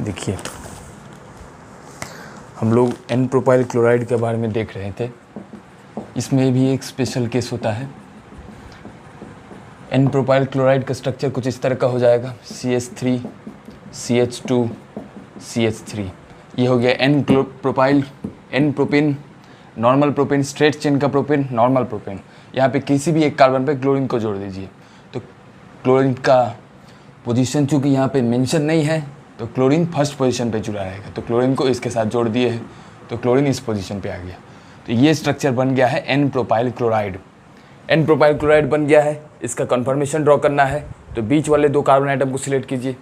देखिए, हम लोग एन प्रोपाइल क्लोराइड के बारे में देख रहे थे। इसमें भी एक स्पेशल केस होता है। एन प्रोपाइल क्लोराइड का स्ट्रक्चर कुछ इस तरह का हो जाएगा, CH3 CH2 CH3। ये हो गया n propyl, n propane, normal propane, straight chain का प्रोपेन, नॉर्मल प्रोपेन। यहाँ पे किसी भी एक कार्बन पे क्लोरीन को जोड़ दीजिए। तो क्लोरीन का पोजीशन चूँकि यहाँ पे मेंशन नहीं है, तो क्लोरीन फर्स्ट पोजीशन पे जुड़ा रहेगा। तो क्लोरीन को इसके साथ जोड़ दिए है, तो क्लोरीन इस पोजीशन पे आ गया। तो ये स्ट्रक्चर बन गया है n propyl chloride. N propyl chloride बन गया है। इसका कन्फर्मेशन ड्रॉ करना है, तो बीच वाले 2 कार्बन आइटम को सिलेक्ट कीजिए।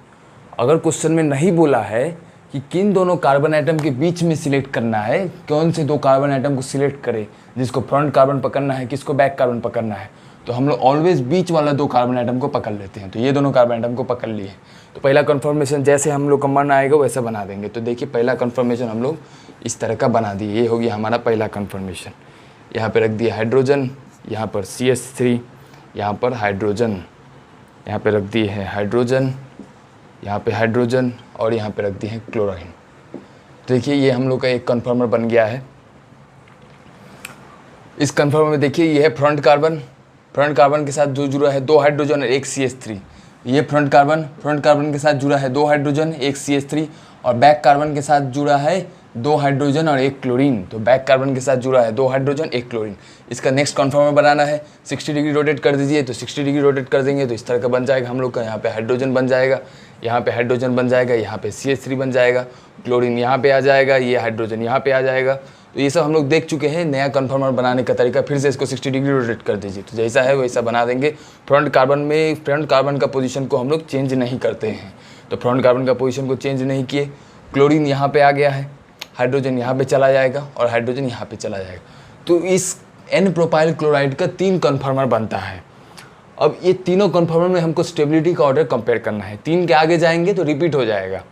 अगर क्वेश्चन में नहीं बोला है कि किन दोनों कार्बन आइटम के बीच में सिलेक्ट करना है, कौन से 2 कार्बन आइटम को सिलेक्ट करें, जिसको फ्रंट कार्बन पकड़ना है, किसको बैक कार्बन पकड़ना है, तो हम लोग ऑलवेज बीच वाला 2 कार्बन आइटम को पकड़ लेते हैं। तो ये दोनों कार्बन आइटम को पकड़ लिए। तो पहला कन्फर्मेशन जैसे हम लोग का मन आएगा वैसा बना देंगे। तो देखिए, पहला कन्फर्मेशन हम लोग इस तरह का बना दिए। ये हो गया हमारा पहला कन्फर्मेशन। यहाँ पे रख दिया हाइड्रोजन, यहाँ पर CH3, यहाँ पर हाइड्रोजन, यहाँ पे रख दिए हैं हाइड्रोजन, यहाँ पे हाइड्रोजन, और यहाँ पे रख दिए हैं क्लोरीन। देखिए, ये हम लोग का एक कन्फर्मर बन गया है। इस कन्फर्मर में देखिए, ये है फ्रंट कार्बन। फ्रंट कार्बन के साथ जो जुड़ा है 2 हाइड्रोजन और 1 CH3। ये फ्रंट कार्बन के साथ जुड़ा है 2 हाइड्रोजन 1 CH3, और बैक कार्बन के साथ जुड़ा है 2 हाइड्रोजन और 1 क्लोरीन। तो बैक कार्बन के साथ जुड़ा है 2 हाइड्रोजन 1 क्लोरीन। इसका नेक्स्ट कन्फर्मर बनाना है। 60 डिग्री रोटेट कर दीजिए। तो 60 डिग्री रोटेट कर देंगे तो इस तरह का बन जाएगा हम लोग का। यहाँ पे हाइड्रोजन बन जाएगा, यहाँ पे हाइड्रोजन बन जाएगा, यहाँ पे CH3 बन जाएगा, क्लोरीन यहाँ पे आ जाएगा, ये हाइड्रोजन यहाँ पे आ जाएगा। तो ये सब हम लोग देख चुके हैं। नया कन्फर्मर बनाने का तरीका, फिर से इसको 60 डिग्री रोटेट कर दीजिए। तो जैसा है वैसा बना देंगे। फ्रंट कार्बन का पोजीशन को हम लोग चेंज नहीं करते हैं। तो फ्रंट कार्बन का पोजीशन को चेंज नहीं किए। क्लोरीन यहाँ पे आ गया है, हाइड्रोजन यहाँ पे चला जाएगा, और हाइड्रोजन यहाँ पे चला जाएगा। तो इस एन प्रोपाइल क्लोराइड का 3 कन्फर्मर बनता है। अब ये तीनों कन्फर्मर में हमको स्टेबिलिटी का ऑर्डर कंपेयर करना है। 3 के आगे जाएंगे तो रिपीट हो जाएगा।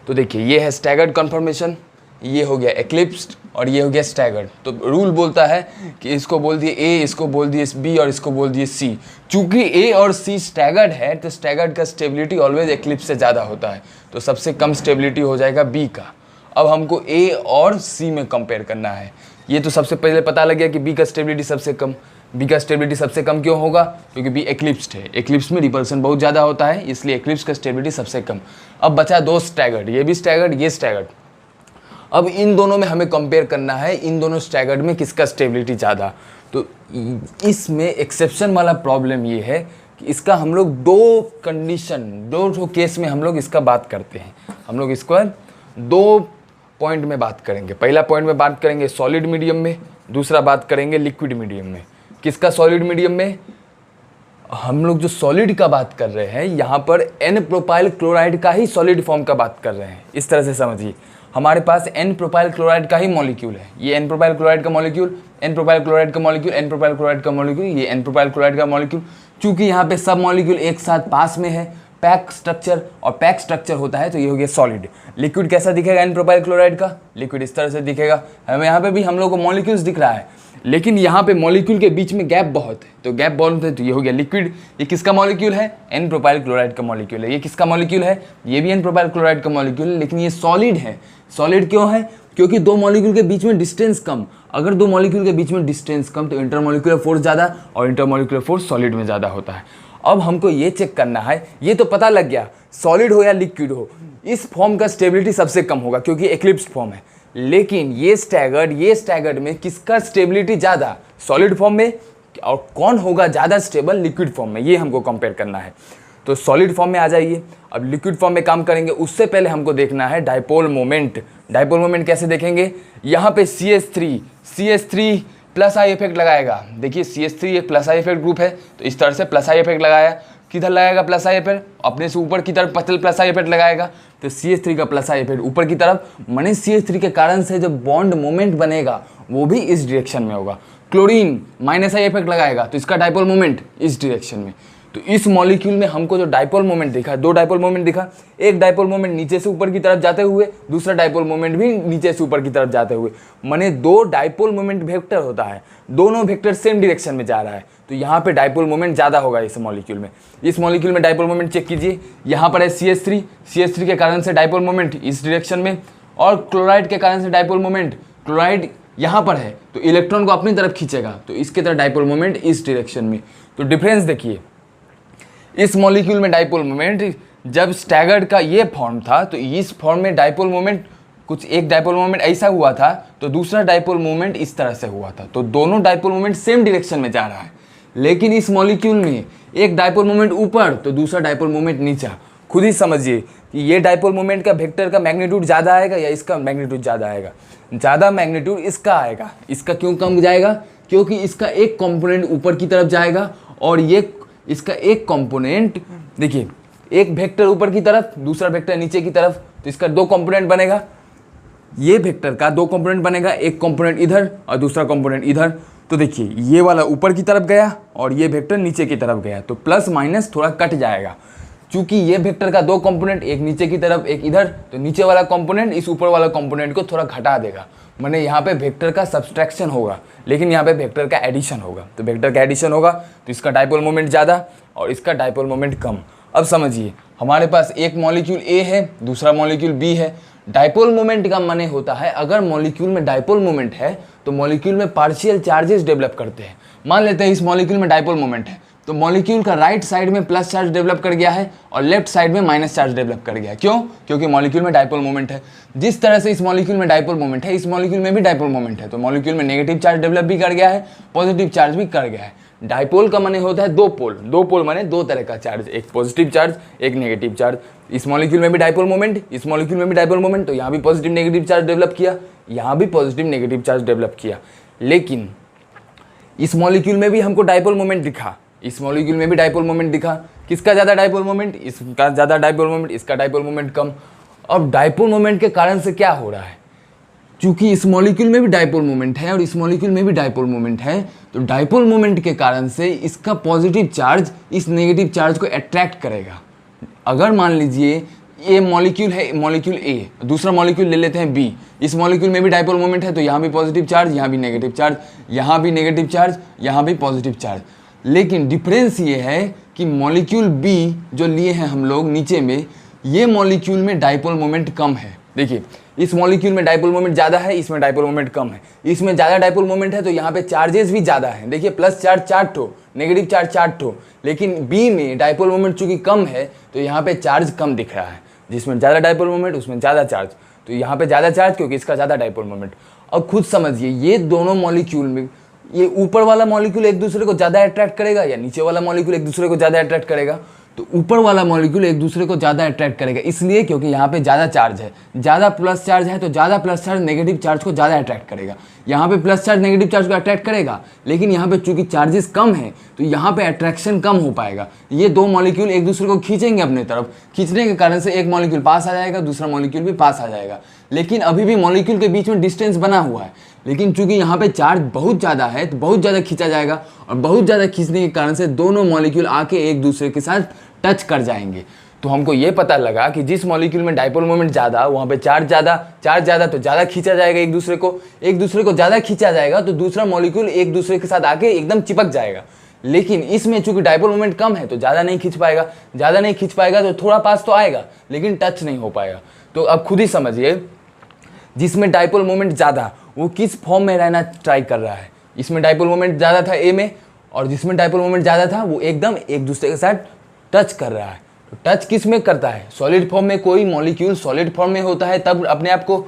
तो देखिए, ये है स्टैगर्ड कन्फर्मेशन, ये हो गया एक्लिप्स्ड, और ये हो गया स्टैगर्ड। तो रूल बोलता है कि इसको बोल दिए A, इसको बोल दिए B, और इसको बोल दिए C। चूंकि A और C स्टैगर्ड है, तो स्टैगर्ड का स्टेबिलिटी ऑलवेज एक्लिप्स से ज़्यादा होता है। तो सबसे कम स्टेबिलिटी हो जाएगा B का। अब हमको A और C में कंपेयर करना है। ये तो सबसे पहले पता लग गया कि B का स्टेबिलिटी सबसे कम। B का स्टेबिलिटी सबसे कम क्यों होगा? क्योंकि B एक्लिप्स्ड है। एक्लिप्स में रिपल्सन बहुत ज़्यादा होता है, इसलिए एक्लिप्स का स्टेबिलिटी सबसे कम। अब बचा 2 स्टैगर्ड, ये भी स्टैगर्ड, ये स्टैगर्ड। अब इन दोनों में हमें कंपेयर करना है, इन दोनों स्टैगर्ड में किसका स्टेबिलिटी ज़्यादा। तो इसमें एक्सेप्शन वाला प्रॉब्लम ये है कि इसका हम लोग 2 केस में हम लोग इसका बात करते हैं। हम लोग इसको 2 पॉइंट में बात करेंगे। पहला पॉइंट में बात करेंगे सॉलिड मीडियम में, दूसरा बात करेंगे लिक्विड मीडियम में। किसका सॉलिड मीडियम में? हम लोग जो सॉलिड का बात कर रहे हैं, यहाँ पर एन प्रोपाइल क्लोराइड का ही सॉलिड फॉर्म का बात कर रहे हैं। इस तरह से समझिए, हमारे पास एन प्रोपाइल क्लोराइड का ही मॉलिक्यूल है। ये एन प्रोपाइल क्लोराइड का मॉलिक्यूल, एन प्रोपाइल क्लोराइड का मॉलिक्यूल, एन प्रोपाइल क्लोराइड का मॉलिक्यूल, ये एन प्रोपाइल क्लोराइड का मॉलिक्यूल। चूंकि यहाँ पे सब मॉलिक्यूल एक साथ पास में है, पैक स्ट्रक्चर, और पैक स्ट्रक्चर होता है, तो ये हो गया सॉलिड। लिक्विड कैसा दिखेगा एन प्रोपाइल क्लोराइड का? लिक्विड इस तरह से दिखेगा। हमें यहाँ पे भी हम लोग को मॉलिक्यूल्स दिख रहा है, लेकिन यहाँ पे मॉलिक्यूल के बीच में गैप बहुत है। तो गैप बहुत है, तो ये हो गया लिक्विड। ये किसका मॉलिक्यूल है? एन प्रोपाइल क्लोराइड का मॉलिक्यूल है। ये किसका मॉलिक्यूल है? ये भी एन प्रोपाइल क्लोराइड का मॉलिक्यूल है, लेकिन ये सॉलिड है। सॉलिड क्यों है? क्योंकि 2 मॉलिक्यूल के बीच में डिस्टेंस कम। अगर 2 मॉलिक्यूल के बीच में डिस्टेंस कम, तो इंटरमॉलिक्यूलर फोर्स ज़्यादा, और इंटरमॉलिक्यूलर फोर्स सॉलिड में ज़्यादा होता है। अब हमको ये चेक करना है, ये तो पता लग गया सॉलिड हो या लिक्विड हो, इस फॉर्म का स्टेबिलिटी सबसे कम होगा क्योंकि एक्लिप्स्ड फॉर्म है। लेकिन ये स्टैगर्ड में किसका स्टेबिलिटी ज़्यादा? सॉलिड फॉर्म में। और कौन होगा ज़्यादा स्टेबल? लिक्विड फॉर्म में। ये हमको कंपेयर करना है। तो सॉलिड फॉर्म में आ जाइए। अब लिक्विड फॉर्म में काम करेंगे, उससे पहले हमको देखना है डाइपोल मोमेंट। डाइपोल मोमेंट कैसे देखेंगे? यहाँ पे CH3 प्लस आई इफेक्ट लगाएगा। देखिए, CH3 एक प्लस आई इफेक्ट ग्रुप है, तो इस तरह से प्लस आई इफेक्ट लगाया। किधर लगाएगा प्लस आई इफेक्ट? अपने से ऊपर की तरफ प्लस आई इफेक्ट लगाएगा। तो CH3 का प्लस आई इफेक्ट ऊपर की तरफ, माने CH3 के कारण से जो बॉन्ड मोमेंट बनेगा वो भी इस डायरेक्शन में होगा। क्लोरीन माइनस आई इफेक्ट लगाएगा, तो इसका डाइपोल मोमेंट इस डायरेक्शन में। तो इस मॉलिक्यूल में हमको जो डाइपोल मोमेंट दिखा, दो डाइपोल मोमेंट दिखा, एक डाइपोल मोमेंट नीचे से ऊपर की तरफ जाते हुए, दूसरा डाइपोल मोमेंट भी नीचे से ऊपर की तरफ जाते हुए, माने दो डाइपोल मोमेंट वेक्टर होता है, दोनों वेक्टर सेम डायरेक्शन में जा रहा है, तो यहाँ पे डाइपोल मोमेंट ज़्यादा होगा इस मॉलिक्यूल में। इस मॉलिक्यूल में डाइपोल मोमेंट चेक कीजिए, यहाँ पर है CH3 के कारण से डाइपोल मोमेंट इस डायरेक्शन में, और क्लोराइड के कारण से डाइपोल मोमेंट, क्लोराइड यहाँ पर है तो इलेक्ट्रॉन को अपनी तरफ खींचेगा, तो इसके तरह डाइपोल मोमेंट इस डायरेक्शन में। तो डिफरेंस देखिए, इस मॉलिक्यूल में डाइपोल मोमेंट जब स्टैगर्ड का ये फॉर्म था, तो इस फॉर्म में डाइपोल मोमेंट कुछ एक डाइपोल मोमेंट ऐसा हुआ था, तो दूसरा डाइपोल मोमेंट इस तरह से हुआ था, तो दोनों डाइपोल मोमेंट सेम डायरेक्शन में जा रहा है। लेकिन इस मॉलिक्यूल में एक डाइपोल मोमेंट ऊपर तो दूसरा डाइपोल मोमेंट नीचा। खुद ही समझिए कि ये डाइपोल मोमेंट का वेक्टर का मैग्नीट्यूड ज़्यादा आएगा या इसका मैग्नीट्यूड ज़्यादा आएगा। ज़्यादा मैग्नीट्यूड इसका आएगा। इसका क्यों कम जाएगा? क्योंकि इसका एक कंपोनेंट ऊपर की तरफ जाएगा और ये इसका एक कंपोनेंट, देखिए एक वेक्टर ऊपर की तरफ, दूसरा वेक्टर नीचे की तरफ, तो इसका दो कंपोनेंट बनेगा। ये वेक्टर का दो कंपोनेंट बनेगा, एक कंपोनेंट इधर और दूसरा कंपोनेंट इधर। तो देखिए ये वाला ऊपर की तरफ गया और ये वेक्टर नीचे की तरफ गया, तो प्लस माइनस थोड़ा कट जाएगा। चूंकि ये वेक्टर का दो कंपोनेंट, एक नीचे की तरफ एक इधर, तो नीचे वाला कंपोनेंट इस ऊपर वाला कंपोनेंट को थोड़ा घटा देगा, माने यहाँ पे वेक्टर का सब्सट्रैक्शन होगा, लेकिन यहाँ पे वेक्टर का एडिशन होगा। तो वेक्टर का एडिशन होगा तो इसका डाइपोल मोमेंट ज़्यादा और इसका डाइपोल मोमेंट कम। अब समझिए, हमारे पास एक मॉलिक्यूल ए है, दूसरा मॉलिक्यूल बी है। डाइपोल मोमेंट का माने होता है, अगर मॉलिक्यूल में डाइपोल मोमेंट है तो मॉलिक्यूल में पार्शियल चार्जेस डेवलप करते हैं। मान लेते हैं इस मॉलिक्यूल में डाइपोल मोमेंट है, तो मॉलिक्यूल का राइट साइड में प्लस चार्ज डेवलप कर गया है और लेफ्ट साइड में माइनस चार्ज डेवलप कर गया है। क्यों? क्योंकि मॉलिक्यूल में डाइपोल मोमेंट है। जिस तरह से इस मॉलिक्यूल में डाइपोल मोमेंट है, इस मॉलिक्यूल में भी डाइपोल मोमेंट है, तो मॉलिक्यूल में नेगेटिव चार्ज डेवलप भी कर गया है, पॉजिटिव चार्ज भी कर गया है। डाइपोल का माने होता है दो पोल। दो पोल माने दो तरह का चार्ज, एक पॉजिटिव चार्ज एक नेगेटिव चार्ज। इस मॉलिक्यूल में भी डाइपोल मोमेंट, इस मॉलिक्यूल में भी डाइपोल मोमेंट, तो यहाँ भी पॉजिटिव नेगेटिव चार्ज डेवलप किया, यहाँ भी पॉजिटिव नेगेटिव चार्ज डेवलप किया। लेकिन इस मॉलिक्यूल में भी हमको डाइपोल मोमेंट दिखा, इस मॉलिक्यूल में भी डाइपोल मोमेंट दिखा। किसका ज़्यादा डाइपोल मोमेंट? इसका ज़्यादा डाइपोल मोमेंट, इसका डाइपोल मोमेंट कम। अब डाइपोल मोमेंट के कारण से क्या हो रहा है? चूंकि इस मॉलिक्यूल में भी डाइपोल मोमेंट है और इस मॉलिक्यूल में भी डाइपोल मोमेंट है, तो डाइपोल मोमेंट के कारण से इसका पॉजिटिव चार्ज इस नेगेटिव चार्ज को अट्रैक्ट करेगा। अगर मान लीजिए ये मॉलिक्यूल है, मॉलिक्यूल ए, दूसरा मॉलिक्यूल ले लेते हैं बी, इस मॉलिक्यूल में भी डाइपोल मोमेंट है, तो यहाँ भी पॉजिटिव चार्ज, यहाँ भी नेगेटिव चार्ज, यहाँ भी नेगेटिव चार्ज, यहाँ भी पॉजिटिव चार्ज। लेकिन डिफरेंस ये है कि मॉलिक्यूल बी जो लिए हैं हम लोग नीचे में, ये मॉलिक्यूल में डाइपोल मोमेंट कम है। देखिए इस मॉलिक्यूल में डाइपोल मोमेंट ज़्यादा है, इसमें डाइपोल मोमेंट कम है। इसमें ज़्यादा डाइपोल मोमेंट है तो यहाँ पे चार्जेस भी ज़्यादा हैं। देखिए प्लस चार्ज 4 ठो, नेगेटिव चार्ज 4 ठो। लेकिन बी में डाइपोल मोमेंट चूँकि कम है तो यहाँ पे चार्ज कम दिख रहा है। जिसमें ज़्यादा डाइपोल मोमेंट उसमें ज़्यादा चार्ज, तो यहाँ पे ज़्यादा चार्ज क्योंकि इसका ज़्यादा डाइपोल मोमेंट। अब खुद समझिए, ये दोनों मॉलिक्यूल में ये ऊपर वाला मॉलिक्यूल एक दूसरे को ज़्यादा अट्रैक्ट करेगा या नीचे वाला मॉलिक्यूल एक दूसरे को ज़्यादा अट्रैक्ट करेगा? तो ऊपर वाला मॉलिक्यूल एक दूसरे को ज़्यादा अट्रैक्ट करेगा, इसलिए क्योंकि यहाँ पे ज़्यादा चार्ज है, ज़्यादा प्लस चार्ज है, तो ज़्यादा प्लस चार्ज नेगेटिव चार्ज को ज़्यादा अट्रैक्ट करेगा। यहाँ पे प्लस चार्ज नेगेटिव चार्ज को अट्रैक्ट करेगा, लेकिन यहाँ पे चूंकि चार्जेस कम है तो यहाँ पे अट्रैक्शन कम हो पाएगा। ये दो मॉलिक्यूल एक दूसरे को खींचेंगे अपने तरफ, खींचने के कारण से एक मॉलिक्यूल पास आ जाएगा, दूसरा मॉलिक्यूल भी पास आ जाएगा। लेकिन अभी भी मॉलिक्यूल के बीच में डिस्टेंस बना हुआ है, लेकिन चूंकि यहाँ पे चार्ज बहुत ज़्यादा है तो बहुत ज़्यादा खींचा जाएगा, और बहुत ज़्यादा खींचने के कारण से दोनों मॉलिक्यूल आके एक दूसरे के साथ टच कर जाएंगे। तो हमको ये पता लगा कि जिस मॉलिक्यूल में डाइपोल मोमेंट ज़्यादा, वहाँ पे चार्ज ज़्यादा तो ज़्यादा खींचा जाएगा एक दूसरे को ज़्यादा खींचा जाएगा तो दूसरा मॉलिक्यूल एक दूसरे के साथ आके एकदम चिपक जाएगा। लेकिन इसमें चूंकि डाइपोल मोमेंट कम है तो ज़्यादा नहीं खींच पाएगा, तो थोड़ा पास तो आएगा लेकिन टच नहीं हो पाएगा। तो अब खुद ही समझिए, जिसमें डाइपोल मोमेंट ज़्यादा वो किस फॉर्म में रहना ट्राई कर रहा है। इसमें डाइपोल मोमेंट ज़्यादा था ए में, और जिसमें डाइपोल मोमेंट ज़्यादा था वो एकदम एक दूसरे के साथ टच कर रहा है। तो टच किस में करता है? सॉलिड फॉर्म में कोई मॉलिक्यूल सॉलिड फॉर्म में होता है तब अपने आप को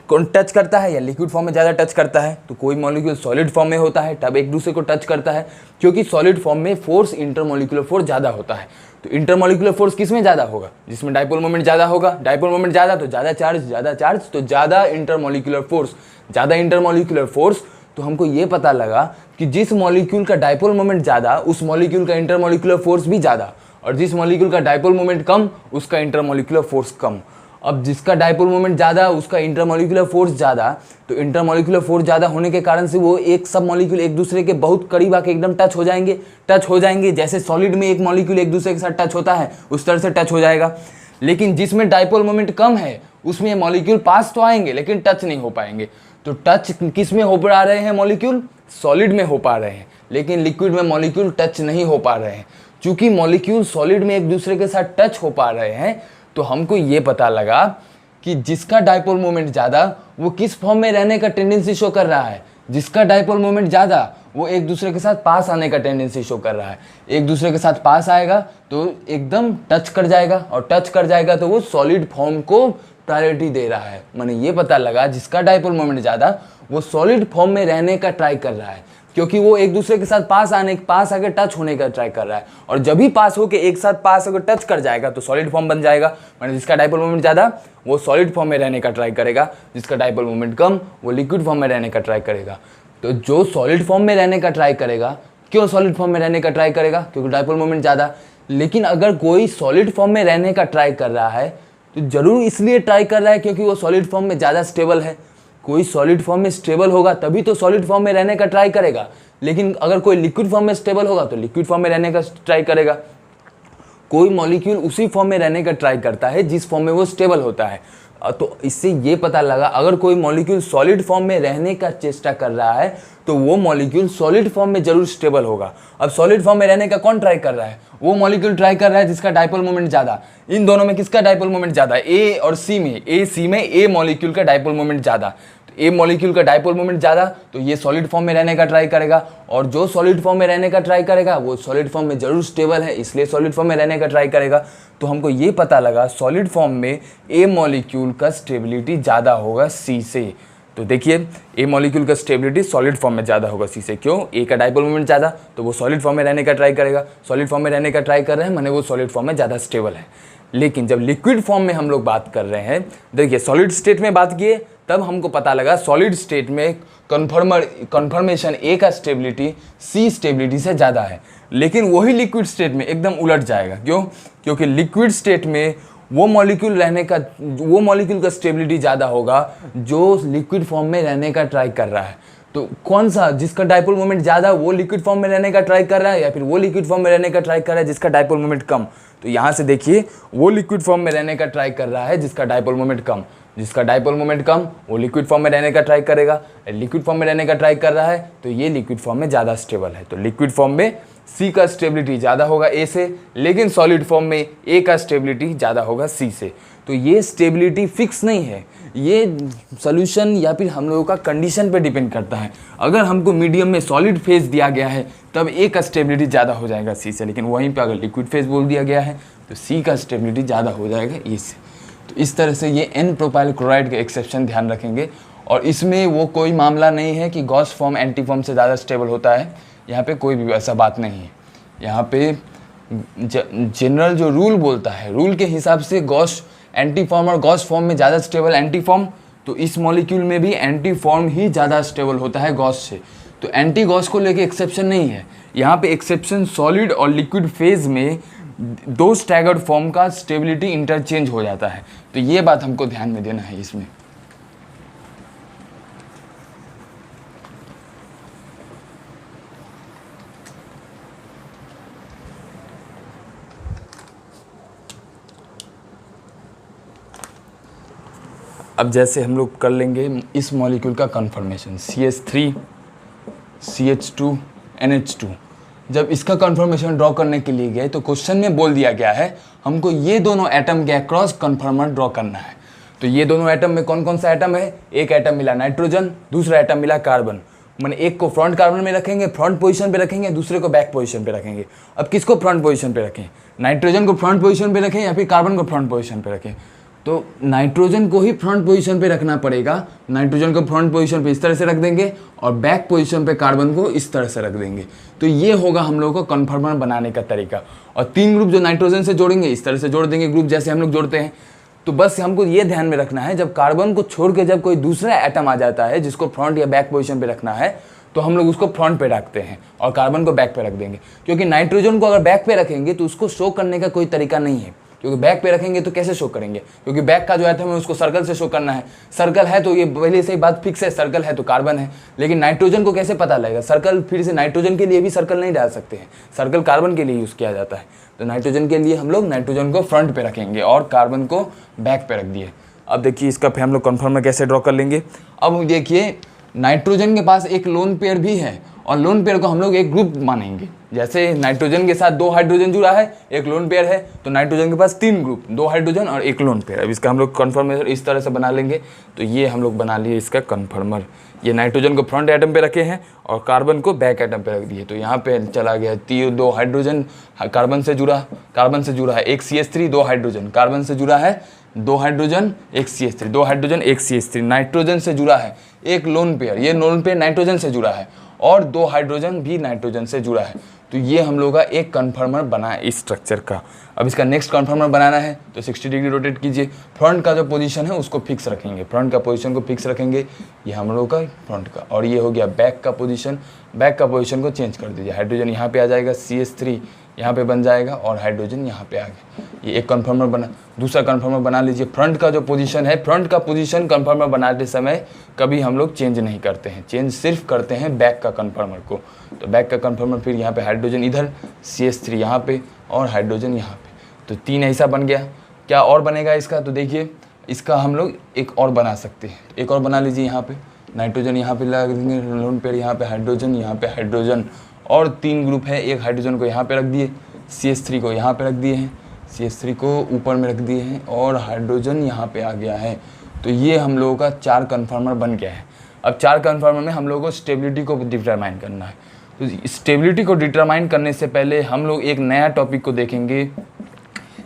टच करता है, या लिक्विड फॉर्म में ज़्यादा टच करता है? तो कोई मॉलिक्यूल सॉलिड फॉर्म में होता है तब एक दूसरे को टच करता है, क्योंकि सॉलिड फॉर्म में फोर्स इंटरमॉलिक्यूलर फोर्स ज़्यादा होता है। तो इंटरमॉलिक्यूलर फोर्स किस में ज़्यादा होगा? जिसमें डाइपोल मोमेंट ज़्यादा होगा। डाइपोल मोमेंट ज़्यादा तो ज़्यादा चार्ज तो ज़्यादा इंटरमॉलिक्यूलर फोर्स। तो हमको ये पता लगा कि जिस मॉलिक्यूल का डाइपोल मोमेंट ज़्यादा उस मॉलिक्यूल का इंटरमॉलिक्यूलर फोर्स भी ज़्यादा, और जिस मॉलिक्यूल का डाइपोल मोमेंट कम उसका इंटरमॉलिक्यूलर फोर्स कम। अब जिसका डायपोल मोमेंट ज़्यादा उसका इंटरमॉलिक्यूलर फोर्स ज़्यादा, तो इंटरमॉलिक्यूलर फोर्स ज़्यादा होने के कारण से वो एक सब मॉलिक्यूल एक दूसरे के बहुत करीब आके एकदम टच हो जाएंगे। जैसे सॉलिड में एक मॉलिक्यूल एक दूसरे के साथ टच होता है उस तरह से टच हो जाएगा। लेकिन जिसमें डायपोल मोमेंट कम है उसमें ये मॉलिक्यूल पास तो आएंगे लेकिन टच नहीं हो पाएंगे। तो टच किस में हो पा रहे हैं मॉलिक्यूल? सॉलिड में हो पा रहे हैं, लेकिन लिक्विड में मॉलिक्यूल टच नहीं हो पा रहे हैं। चूंकि मॉलिक्यूल सॉलिड में एक दूसरे के साथ टच हो पा रहे हैं तो हमको ये पता लगा कि जिसका डायपोल मोमेंट ज़्यादा वो किस फॉर्म में रहने का टेंडेंसी शो कर रहा है। जिसका डायपोल मोमेंट ज़्यादा वो एक दूसरे के साथ पास आने का टेंडेंसी शो कर रहा है। एक दूसरे के साथ पास आएगा तो एकदम टच कर जाएगा, और टच कर जाएगा तो वो सॉलिड फॉर्म को प्रायोरिटी दे रहा है। मैंने ये पता लगा जिसका डायपोल मोमेंट ज़्यादा वो सॉलिड फॉर्म में रहने का ट्राई कर रहा है, क्योंकि वो एक दूसरे के साथ पास आके टच होने का ट्राई कर रहा है। और जब भी पास होके एक साथ पास होकर टच कर जाएगा तो सॉलिड फॉर्म बन जाएगा। मैंने जिसका डायपोल मोमेंट ज़्यादा वो सॉलिड फॉर्म में रहने का ट्राई करेगा, जिसका डायपोल मोमेंट कम वो लिक्विड फॉर्म में रहने का ट्राई करेगा। तो जो सॉलिड फॉर्म में रहने का ट्राई करेगा, क्यों सॉलिड फॉर्म में रहने का ट्राई करेगा? क्योंकि डायपोल मोमेंट ज़्यादा। लेकिन अगर कोई सॉलिड फॉर्म में रहने का ट्राई कर रहा है तो जरूर इसलिए ट्राई कर रहा है क्योंकि वो सॉलिड फॉर्म में ज़्यादा स्टेबल है। कोई सॉलिड फॉर्म में स्टेबल होगा तभी तो सॉलिड फॉर्म में रहने का ट्राई करेगा। लेकिन अगर कोई लिक्विड फॉर्म में स्टेबल होगा तो लिक्विड फॉर्म में रहने का ट्राई करेगा। कोई मॉलिक्यूल उसी फॉर्म में रहने का ट्राई करता है जिस फॉर्म में वो स्टेबल होता है। तो इससे ये पता लगा अगर कोई मॉलिक्यूल सॉलिड फॉर्म में रहने का चेष्टा कर रहा है तो वो मॉलिक्यूल सॉलिड फॉर्म में जरूर स्टेबल होगा। अब सॉलिड फॉर्म में रहने का कौन ट्राई कर रहा है? वो मॉलिक्यूल ट्राई कर रहा है जिसका डायपोल मोमेंट ज़्यादा। इन दोनों में किसका डायपोल मोमेंट ज़्यादा? ए और सी में। ए मॉलिक्यूल का डायपोल मोमेंट ज़्यादा। ए मॉलिक्यूल का डायपोल मोमेंट ज़्यादा तो ये सॉलिड फॉर्म में रहने का ट्राई करेगा, और जो सॉलिड फॉर्म में रहने का ट्राई करेगा वो सॉलिड फॉर्म में जरूर स्टेबल है, इसलिए सॉलिड फॉर्म में रहने का ट्राई करेगा। तो हमको ये पता लगा सॉलिड फॉर्म में ए मॉलिक्यूल का स्टेबिलिटी ज़्यादा होगा सी से। तो देखिए ए मॉलिक्यूल का स्टेबिलिटी सॉलिड फॉर्म में ज़्यादा होगा सी से। क्यों? ए का डायपोल मोमेंट ज़्यादा तो वो सॉलिड फॉर्म में रहने का ट्राई करेगा। सॉलिड फॉर्म में रहने का ट्राई कर रहे हैं माने वो सॉलिड फॉर्म में ज़्यादा स्टेबल है। लेकिन जब लिक्विड फॉर्म में हम लोग बात कर रहे हैं, देखिए सॉलिड स्टेट में बात किए तब हमको पता लगा सॉलिड स्टेट में कन्फर्मेशन ए का स्टेबिलिटी सी स्टेबिलिटी से ज़्यादा है। लेकिन वही लिक्विड स्टेट में एकदम उलट जाएगा। क्यों? क्योंकि लिक्विड स्टेट में वो मॉलिक्यूल का स्टेबिलिटी ज़्यादा होगा जो लिक्विड फॉर्म में रहने का ट्राई कर रहा है। तो कौन सा? जिसका डायपोल मोमेंट ज़्यादा वो लिक्विड फॉर्म में रहने का ट्राई कर रहा है, या फिर वो लिक्विड फॉर्म में रहने का ट्राई कर रहा है जिसका डायपोल मोमेंट कम? तो यहाँ से देखिए वो लिक्विड फॉर्म में रहने का ट्राई कर रहा है जिसका डायपोल मोमेंट कम। जिसका डायपोल मोमेंट कम वो लिक्विड फॉर्म में रहने का ट्राई करेगा। लिक्विड फॉर्म में रहने का ट्राई कर रहा है तो ये लिक्विड फॉर्म में ज़्यादा स्टेबल है। तो लिक्विड फॉर्म में सी का स्टेबिलिटी ज़्यादा होगा ए से, लेकिन सॉलिड फॉर्म में ए का स्टेबिलिटी ज़्यादा होगा सी से। तो ये स्टेबिलिटी फिक्स नहीं है, ये सोल्यूशन या फिर हम लोगों का कंडीशन पे डिपेंड करता है। अगर हमको मीडियम में सॉलिड फेज दिया गया है तब ए का स्टेबिलिटी ज़्यादा हो जाएगा सी से, लेकिन वहीं पे अगर लिक्विड फेज बोल दिया गया है तो सी का स्टेबिलिटी ज़्यादा हो जाएगा ए से। तो इस तरह से ये एन प्रोपाइल क्लोराइड के एक्सेप्शन ध्यान रखेंगे। और इसमें वो कोई मामला नहीं है कि गॉस फॉर्म एंटी फॉर्म से ज़्यादा स्टेबल होता है, यहाँ पे कोई भी ऐसा बात नहीं है। यहाँ पे जनरल जो रूल बोलता है, रूल के हिसाब से गॉस एंटी फॉर्म और गॉस फॉर्म में ज़्यादा स्टेबल एंटी फॉर्म, तो इस मॉलिक्यूल में भी एंटी फॉर्म ही ज़्यादा स्टेबल होता है गॉस से। तो एंटी गॉस को लेके एक्सेप्शन नहीं है यहाँ पे। एक्सेप्शन सॉलिड और लिक्विड फेज में दो स्टैगर्ड फॉर्म का स्टेबिलिटी इंटरचेंज हो जाता है। तो ये बात हमको ध्यान में देना है इसमें। अब जैसे हम लोग कर लेंगे इस मॉलिक्यूल का कन्फर्मेशन CH3 CH2 NH2। जब इसका कन्फर्मेशन ड्रॉ करने के लिए गए तो क्वेश्चन में बोल दिया गया है हमको ये दोनों एटम के अक्रॉस कन्फर्मर ड्रॉ करना है। तो ये दोनों एटम में कौन कौन सा एटम है? एक एटम मिला नाइट्रोजन, दूसरा एटम मिला कार्बन। मैंने एक को फ्रंट कार्बन में रखेंगे, फ्रंट पोजीशन पे रखेंगे, दूसरे को बैक पोजीशन पे रखेंगे। अब किसको फ्रंट पोजीशन पे रखें? नाइट्रोजन को फ्रंट पोजीशन पे रखें या फिर कार्बन को फ्रंट पोजीशन पे रखें? तो नाइट्रोजन को ही फ्रंट पोजीशन पे रखना पड़ेगा। नाइट्रोजन को फ्रंट पोजीशन पे इस तरह से रख देंगे और बैक पोजीशन पे कार्बन को इस तरह से रख देंगे। तो ये होगा हम लोगों को कन्फर्मर बनाने का तरीका। और तीन ग्रुप जो नाइट्रोजन से जोड़ेंगे इस तरह से जोड़ देंगे ग्रुप, जैसे हम लोग जोड़ते हैं। तो बस हमको ये ध्यान में रखना है जब कार्बन को छोड़ के जब कोई दूसरा एटम आ जाता है जिसको फ्रंट या बैक पोजीशन पे रखना है तो हम लोग उसको फ्रंट पे रखते हैं और कार्बन को बैक पे रख देंगे। क्योंकि नाइट्रोजन को अगर बैक पे रखेंगे तो उसको शो करने का कोई तरीका नहीं है, क्योंकि बैक पे रखेंगे तो कैसे शो करेंगे, क्योंकि बैक का जो एटम है उसको सर्कल से शो करना है। सर्कल है तो ये पहले से ही बात फिक्स है, सर्कल है तो कार्बन है। लेकिन नाइट्रोजन को कैसे पता लगेगा, सर्कल फिर से नाइट्रोजन के लिए भी सर्कल नहीं डाल सकते हैं, सर्कल कार्बन के लिए यूज़ किया जाता है। तो नाइट्रोजन के लिए हम लोग नाइट्रोजन को फ्रंट पे रखेंगे और कार्बन को बैक पे रख दिए। अब देखिए इसका हम लोग कन्फर्मर कैसे ड्रॉ कर लेंगे। अब देखिए नाइट्रोजन के पास एक लोन पेयर भी है और लोन पेयर को हम लोग एक ग्रुप मानेंगे। जैसे नाइट्रोजन के साथ 2 हाइड्रोजन जुड़ा है, एक लोन पेयर है, तो नाइट्रोजन के पास 3 ग्रुप, 2 हाइड्रोजन और एक लोन पेयर। अब इसका हम लोग कन्फर्मेशन इस तरह से बना लेंगे। तो ये हम लोग बना लिए इसका कन्फर्मर। ये नाइट्रोजन को फ्रंट एटम पे रखे हैं और कार्बन को बैक एटम पे रख दिए। तो यहाँ पे चला गया 2 हाइड्रोजन कार्बन से जुड़ा है, एक CH3, 2 हाइड्रोजन कार्बन से जुड़ा है, 2 हाइड्रोजन एक CH3, 2 हाइड्रोजन एक CH3। नाइट्रोजन से जुड़ा है एक लोन पेयर, ये लोन पेयर नाइट्रोजन से जुड़ा है और 2 हाइड्रोजन भी नाइट्रोजन से जुड़ा है। तो ये हम लोग का एक कन्फर्मर बना है इस स्ट्रक्चर का। अब इसका नेक्स्ट कन्फर्मर बनाना है तो 60 डिग्री रोटेट कीजिए। फ्रंट का जो पोजीशन है उसको फिक्स रखेंगे, फ्रंट का पोजीशन को फिक्स रखेंगे, ये हम लोग का फ्रंट का। और ये हो गया बैक का पोजीशन, बैक का पोजीशन को चेंज कर दीजिए। हाइड्रोजन यहाँ पे आ जाएगा, CH3 यहाँ पे बन जाएगा और हाइड्रोजन यहाँ पे आ गया। ये एक कन्फर्मर बना। दूसरा कन्फर्मर बना लीजिए। फ्रंट का जो पोजीशन है, फ्रंट का पोजीशन कन्फर्मर बनाते समय कभी हम लोग चेंज नहीं करते हैं, चेंज सिर्फ करते हैं बैक का कन्फर्मर को। तो बैक का कन्फर्मर फिर यहाँ पे हाइड्रोजन इधर, CH3 यहाँ पे और हाइड्रोजन यहाँ पे। तो 3 ऐसा बन गया। क्या और बनेगा इसका, तो देखिए इसका हम लोग एक और बना सकते हैं। एक और बना लीजिए। यहाँ पे नाइट्रोजन यहाँ पे लगा देंगे, लोन पेयर यहाँ पे हाइड्रोजन, यहाँ पे हाइड्रोजन और 3 ग्रुप है। एक हाइड्रोजन को यहाँ पे रख दिए, CH3 को यहाँ पे रख दिए हैं, CH3 को ऊपर में रख दिए हैं और हाइड्रोजन यहाँ पे आ गया है। तो ये हम लोगों का 4 कन्फर्मर बन गया है। अब 4 कन्फर्मर में हम लोगों को स्टेबिलिटी को डिटरमाइन करना है। तो स्टेबिलिटी को डिटरमाइन करने से पहले हम लोग एक नया टॉपिक को देखेंगे।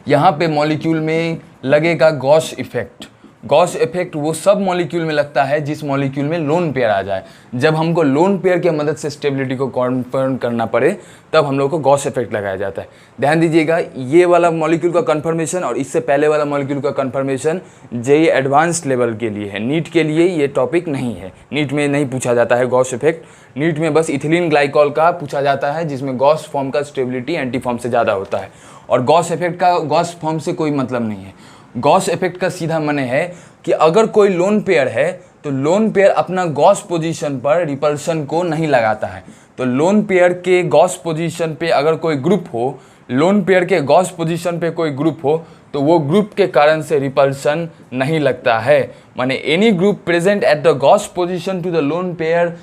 यहाँ पे मॉलिक्यूल में लगेगा गॉस इफेक्ट। गॉस इफेक्ट वो सब मॉलिक्यूल में लगता है जिस मॉलिक्यूल में लोन पेयर आ जाए। जब हमको लोन पेयर की मदद से स्टेबिलिटी को कन्फर्म करना पड़े तब हम लोग को गॉस इफेक्ट लगाया जाता है। ध्यान दीजिएगा, ये वाला मॉलिक्यूल का कन्फर्मेशन और इससे पहले वाला मॉलिक्यूल का कन्फर्मेशन जेईई एडवांस्ड लेवल के लिए है, नीट के लिए ये टॉपिक नहीं है। नीट में नहीं पूछा जाता है गॉस इफेक्ट। नीट में बस इथिलीन ग्लाइकॉल का पूछा जाता है जिसमें गॉस फॉर्म का स्टेबिलिटी एंटी फॉर्म से ज़्यादा होता है और गॉस इफेक्ट का गॉस फॉर्म से कोई मतलब नहीं है। गॉस इफेक्ट का सीधा माने है कि अगर कोई लोन पेयर है तो लोन पेयर अपना गॉस पोजीशन पर रिपल्शन को नहीं लगाता है। तो लोन पेयर के गॉस पोजीशन पे अगर कोई ग्रुप हो, लोन पेयर के गॉस पोजीशन पे कोई ग्रुप हो तो वो ग्रुप के कारण से रिपल्शन नहीं लगता है। माने any group present at the gauche position to the lone pair,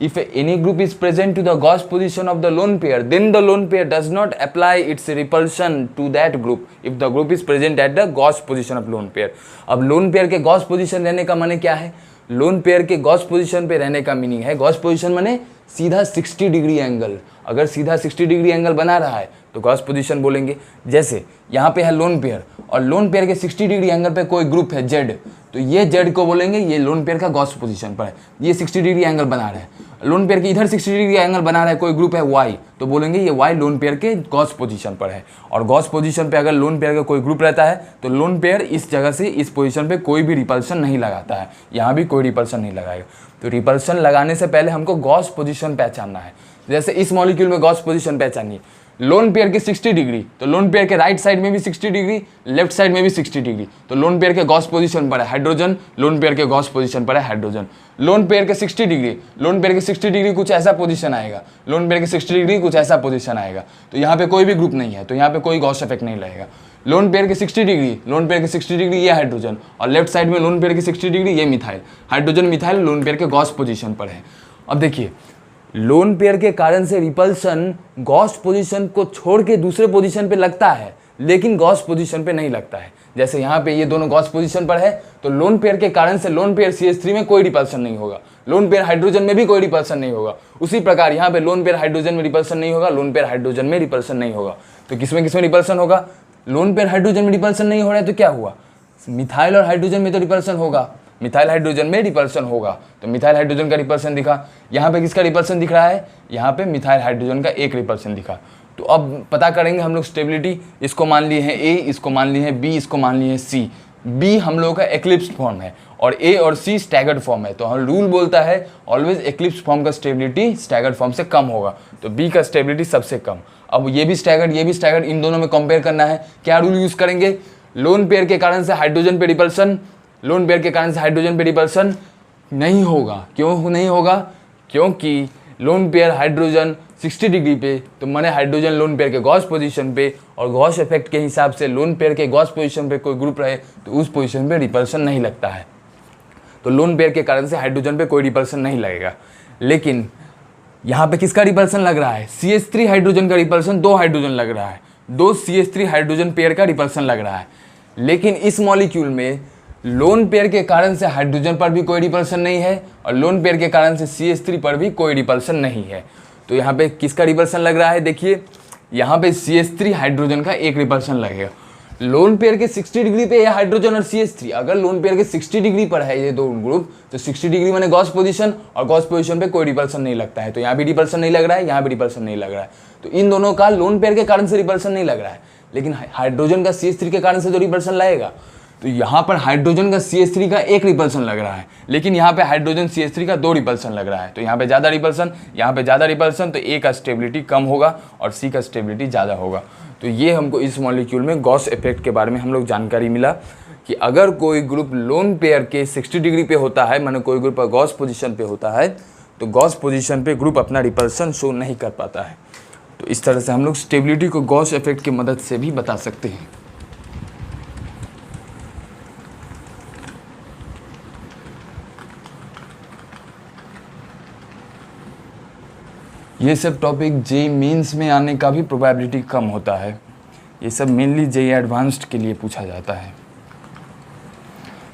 if any group is present to the Gauss position of the lone pair, then the lone pair does not apply its repulsion to that group if the group is present at the Gauss position of lone pair। अब lone pair के Gauss position रहने का माने क्या है? Lone pair के Gauss position पे रहने का मीनिंग है, गॉस पोजीशन माने सीधा 60 डिग्री एंगल। अगर सीधा 60 डिग्री एंगल बना रहा है तो गॉस पोजीशन बोलेंगे। जैसे यहाँ पे है लोन पेयर और लोन पेयर के 60 डिग्री एंगल पे कोई ग्रुप है जेड, तो ये जेड को बोलेंगे ये लोन पेयर का गॉस पोजीशन पर है, ये 60 डिग्री एंगल बना रहा है। लोन पेयर के इधर 60 डिग्री एंगल बना रहा है कोई ग्रुप है वाई, तो बोलेंगे ये वाई लोन पेयर के गॉस पोजीशन पर है। और गॉस पोजीशन पे अगर लोन पेयर का कोई ग्रुप रहता है तो लोन पेयर इस जगह से इस पोजीशन पे कोई भी रिपल्शन नहीं लगाता है, यहाँ भी कोई रिपल्शन नहीं लगाएगा। तो रिपल्शन लगाने से पहले हमको गॉस पोजीशन पहचानना है। जैसे इस मॉलिक्यूल में गॉस पोजीशन पहचानिए, लोन पेयर के 60 डिग्री, तो लोन पेयर के राइट साइड में भी 60 डिग्री, लेफ्ट साइड में भी 60 डिग्री, तो लोन पेयर के गॉस पोजीशन पर है हाइड्रोजन, लोन पेयर के गॉस पोजीशन पर है हाइड्रोजन। लोन पेयर के 60 डिग्री, लोन पेयर के 60 डिग्री कुछ ऐसा पोजीशन आएगा, लोन पेयर के 60 डिग्री कुछ ऐसा पोजीशन आएगा, तो यहाँ पे कोई भी ग्रुप नहीं है, तो यहाँ पे कोई गॉस इफेक्ट नहीं लगेगा। लोन पेयर के 60 डिग्री, लोन पेयर के 60 डिग्री ये हाइड्रोजन और लेफ्ट साइड में लोन पेयर के 60 डिग्री ये methyl, hydrogen methyl lone pair के गॉस पोजीशन पर है। अब देखिए लोन पेयर के कारण से रिपल्शन गॉस पोजीशन को छोड़ के दूसरे पोजीशन पे लगता है लेकिन गॉस पोजीशन पे नहीं लगता है। जैसे यहाँ पे ये दोनों गॉस पोजीशन पर है तो लोन पेयर के कारण से लोन पेयर CH3 में कोई रिपल्शन नहीं होगा, लोन पेयर हाइड्रोजन में भी कोई रिपल्शन नहीं होगा। उसी प्रकार यहाँ पे लोन पेयर हाइड्रोजन में रिपल्शन नहीं होगा, लोन पेयर हाइड्रोजन में रिपल्शन नहीं होगा। तो किसमें रिपल्शन होगा? लोन पेयर हाइड्रोजन में रिपल्शन नहीं हो रहा है तो क्या हुआ? मिथाइल और हाइड्रोजन में तो रिपल्शन होगा, मिथाइल हाइड्रोजन में रिपल्शन होगा, तो मिथाइल हाइड्रोजन का रिपल्शन दिखा। यहाँ पे किसका रिपल्शन दिख रहा है? यहाँ पे मिथाइल हाइड्रोजन का एक रिपल्शन दिखा। तो अब पता करेंगे हम लोग स्टेबिलिटी, इसको मान लिए हैं A, इसको मान लिए हैं B, इसको मान लिए हैं C। बी हम लोगों का एक्लिप्स फॉर्म है और ए और सी स्टैगर्ड फॉर्म है। तो हम रूल बोलता है ऑलवेज एक्लिप्स फॉर्म का स्टेबिलिटी स्टैगर्ड फॉर्म से कम होगा, तो बी का स्टेबिलिटी सबसे कम। अब ये भी स्टैगर्ड, इन दोनों में कंपेयर करना है। क्या रूल यूज करेंगे? लोन पेयर के कारण से हाइड्रोजन पे रिपल्सन, लोन पेयर के कारण से हाइड्रोजन पे रिपल्सन नहीं होगा। क्यों नहीं होगा? क्योंकि लोन पेयर हाइड्रोजन 60 डिग्री पे, तो मैंने हाइड्रोजन लोन पेयर के गॉस पोजीशन पे, और गॉस इफेक्ट के हिसाब से लोन पेयर के गॉस पोजीशन पे कोई ग्रुप रहे तो उस पोजीशन पे रिपल्सन नहीं लगता है। तो लोन पेयर के कारण से हाइड्रोजन पे कोई रिपल्सन नहीं लगेगा। लेकिन यहाँ पे किसका रिपल्सन लग रहा है? CH3 हाइड्रोजन का रिपल्सन, 2 हाइड्रोजन लग रहा है, 2 CH3 हाइड्रोजन पेयर का रिपल्सन लग रहा है। लेकिन इस मॉलिक्यूल में लोन पेयर के कारण से हाइड्रोजन पर भी कोई रिपल्सन नहीं है और लोन पेयर के कारण से CH3 पर भी कोई रिपल्सन नहीं है। तो यहाँ पे किसका रिपल्सन लग रहा है? देखिए यहाँ पे CH3 हाइड्रोजन का एक रिपल्सन लगेगा। लोन पेयर के 60 डिग्री पे ये हाइड्रोजन और CH3, अगर लोन पेयर के 60 डिग्री पर है ये दो ग्रुप, तो 60 डिग्री माने गॉस पोजीशन, और गॉस पोजीशन पे कोई रिपल्सन नहीं लगता है। तो यहाँ भी रिपल्सन नहीं लग रहा है, यहाँ भी रिपल्सन नहीं लग रहा है। तो इन दोनों का लोन पेयर के कारण से रिपल्सन नहीं लग रहा है, लेकिन हाइड्रोजन का CH3 के कारण से जो रिपल्सन लगेगा, तो यहाँ पर हाइड्रोजन का CH3 का एक रिपल्सन लग रहा है, लेकिन यहाँ पे हाइड्रोजन CH3 का 2 रिपल्सन लग रहा है। तो यहाँ पे ज़्यादा रिपल्सन, यहाँ पे ज़्यादा रिपल्सन, तो ए का स्टेबिलिटी कम होगा और सी का स्टेबिलिटी ज़्यादा होगा। तो ये हमको इस मॉलिक्यूल में गॉस इफेक्ट के बारे में हम लोग जानकारी मिला कि अगर कोई ग्रुप लोन पेयर के 60 डिग्री पे होता है, माने कोई ग्रुप गॉस पोजिशन पे होता है, तो गॉस पोजिशन पे ग्रुप अपना रिपल्सन शो नहीं कर पाता है। तो इस तरह से हम लोग स्टेबिलिटी को गॉस इफेक्ट की मदद से भी बता सकते हैं। ये सब टॉपिक जेईई मेंस में आने का भी प्रोबेबिलिटी कम होता है। ये सब मेनली जेईई एडवांस्ड के लिए पूछा जाता है।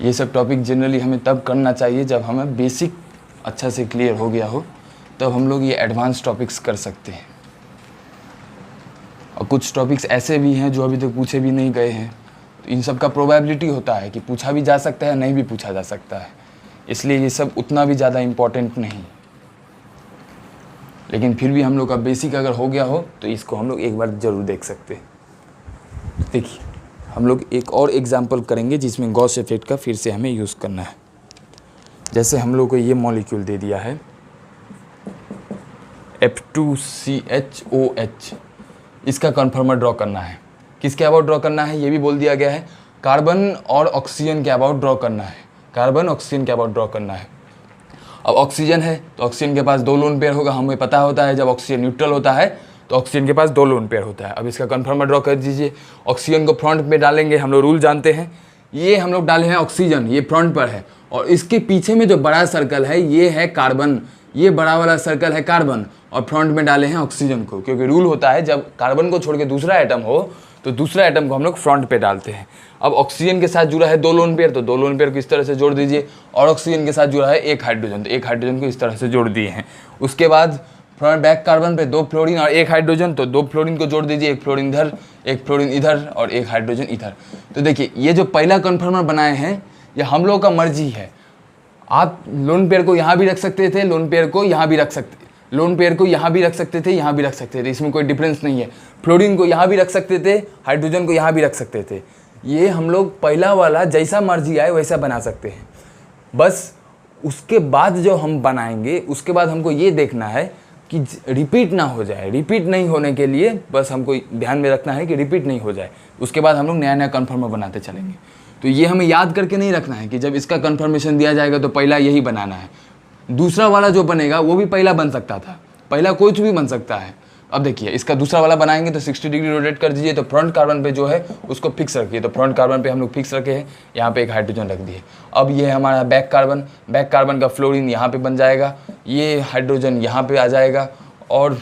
ये सब टॉपिक जनरली हमें तब करना चाहिए जब हमें बेसिक अच्छा से क्लियर हो गया हो, तब हम लोग ये एडवांस टॉपिक्स कर सकते हैं। और कुछ टॉपिक्स ऐसे भी हैं जो अभी तक पूछे भी नहीं गए हैं, तो इन सब का प्रोबेबिलिटी होता है कि पूछा भी जा सकता है, नहीं भी पूछा जा सकता है। इसलिए ये सब उतना भी ज़्यादा इम्पोर्टेंट नहीं, लेकिन फिर भी हम लोग का बेसिक अगर हो गया हो तो इसको हम लोग एक बार ज़रूर देख सकते हैं। देखिए हम लोग एक और एग्जांपल करेंगे जिसमें गॉस इफेक्ट का फिर से हमें यूज़ करना है। जैसे हम लोग को ये मॉलिक्यूल दे दिया है F2CHOH, इसका कन्फर्मर ड्रॉ करना है। किसके अबाउट ड्रॉ करना है ये भी बोल दिया गया है। कार्बन और ऑक्सीजन के अबाउट ड्रॉ करना है, कार्बन ऑक्सीजन के अबाउट ड्रॉ करना है। अब ऑक्सीजन है तो ऑक्सीजन के पास 2 लोन पेयर होगा। हमें पता होता है जब ऑक्सीजन न्यूट्रल होता है तो ऑक्सीजन के पास 2 लोन पेयर होता है। अब इसका कन्फर्मर ड्रॉ कर दीजिए। ऑक्सीजन को फ्रंट पे डालेंगे, हम लोग रूल जानते हैं। ये हम लोग डाले हैं ऑक्सीजन, ये फ्रंट पर है, और इसके पीछे में जो बड़ा सर्कल है ये है कार्बन, ये बड़ा वाला सर्कल है कार्बन, और फ्रंट में डाले हैं ऑक्सीजन को, क्योंकि रूल होता है जब कार्बन को छोड़ के दूसरा एटम हो तो दूसरा एटम को हम लोग फ्रंट पे डालते हैं। अब ऑक्सीजन के साथ जुड़ा है 2 लोन पेयर, तो 2 लोन पेयर को इस तरह से जोड़ दीजिए, और ऑक्सीजन के साथ जुड़ा है 1 हाइड्रोजन, तो 1 हाइड्रोजन को इस तरह से जोड़ दिए हैं। उसके बाद फ्रंट बैक कार्बन पे 2 फ्लोरीन और 1 हाइड्रोजन, तो 2 फ्लोरीन को जोड़ दीजिए, 1 फ्लोरीन इधर, 1 फ्लोरीन इधर और 1 हाइड्रोजन इधर। तो देखिए ये जो पहला कन्फर्मर बनाए हैं ये हम लोग का मर्जी है। आप लोन पेयर को यहाँ भी रख सकते थे, लोन पेयर को यहाँ भी रख सकते, लोन पेयर को यहाँ भी रख सकते थे, यहाँ भी रख सकते थे, इसमें कोई डिफरेंस नहीं है। फ्लोरीन को यहाँ भी रख सकते थे, हाइड्रोजन को यहाँ भी रख सकते थे। ये हम लोग पहला वाला जैसा मर्जी आए वैसा बना सकते हैं। बस उसके बाद जो हम बनाएंगे उसके बाद हमको ये देखना है कि रिपीट ना हो जाए। रिपीट नहीं होने के लिए बस हमको ध्यान में रखना है कि रिपीट नहीं हो जाए। उसके बाद हम लोग नया नया कन्फर्मर बनाते चलेंगे। तो ये हमें याद करके नहीं रखना है कि जब इसका कन्फर्मेशन दिया जाएगा तो पहला यही बनाना है। दूसरा वाला जो बनेगा वो भी पहला बन सकता था, पहला कुछ भी बन सकता है। अब देखिए इसका दूसरा वाला बनाएंगे तो 60 डिग्री रोटेट कर दीजिए, तो फ्रंट कार्बन पे जो है उसको फिक्स रखिए। तो फ्रंट कार्बन पे हम लोग फिक्स रखे हैं, यहाँ पे 1 हाइड्रोजन रख दिए। अब ये है हमारा बैक कार्बन, बैक कार्बन का फ्लोरीन यहाँ पे बन जाएगा, ये हाइड्रोजन यहाँ पे आ जाएगा, और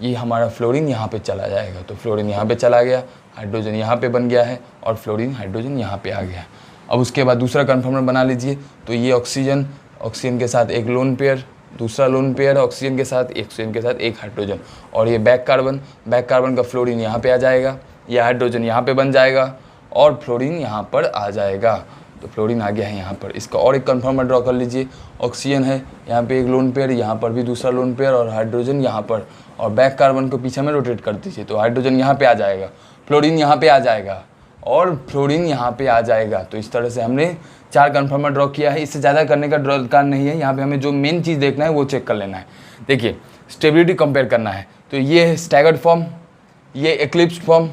ये हमारा फ्लोरीन यहाँ पे चला जाएगा। तो फ्लोरीन यहाँ पे चला गया, हाइड्रोजन यहाँ पे बन गया है, और फ्लोरीन हाइड्रोजन यहाँ पे आ गया। अब उसके बाद दूसरा कन्फर्मर बना लीजिए। तो ये ऑक्सीजन, ऑक्सीजन के साथ 1 लोन पेयर, दूसरा लोन पेयर ऑक्सीजन के साथ, ऑक्सीजन के साथ 1 हाइड्रोजन, और ये बैक कार्बन, बैक कार्बन का फ्लोरीन यहाँ पे आ जाएगा, ये हाइड्रोजन यहाँ पे बन जाएगा, और फ्लोरीन यहाँ पर आ जाएगा। तो फ्लोरीन आ गया है यहाँ पर। इसका और एक कन्फर्मर ड्रॉ कर लीजिए। ऑक्सीजन है, यहाँ पे 1 लोन पेयर, यहाँ पर भी दूसरा लोन पेयर, और हाइड्रोजन यहाँ पर, और बैक कार्बन को पीछे में रोटेट कर दीजिए। तो हाइड्रोजन यहाँ पे आ जाएगा, फ्लोरीन यहाँ पे आ जाएगा, और फ्लोरीन यहाँ पे आ जाएगा। तो इस तरह से हमने 4 कन्फर्मर ड्रॉ किया है। इससे ज़्यादा करने का दरकार नहीं है। यहाँ पे हमें जो मेन चीज़ देखना है वो चेक कर लेना है। देखिए स्टेबिलिटी कंपेयर करना है, तो ये है स्टैगर्ड फॉर्म, ये एक्लिप्स फॉर्म,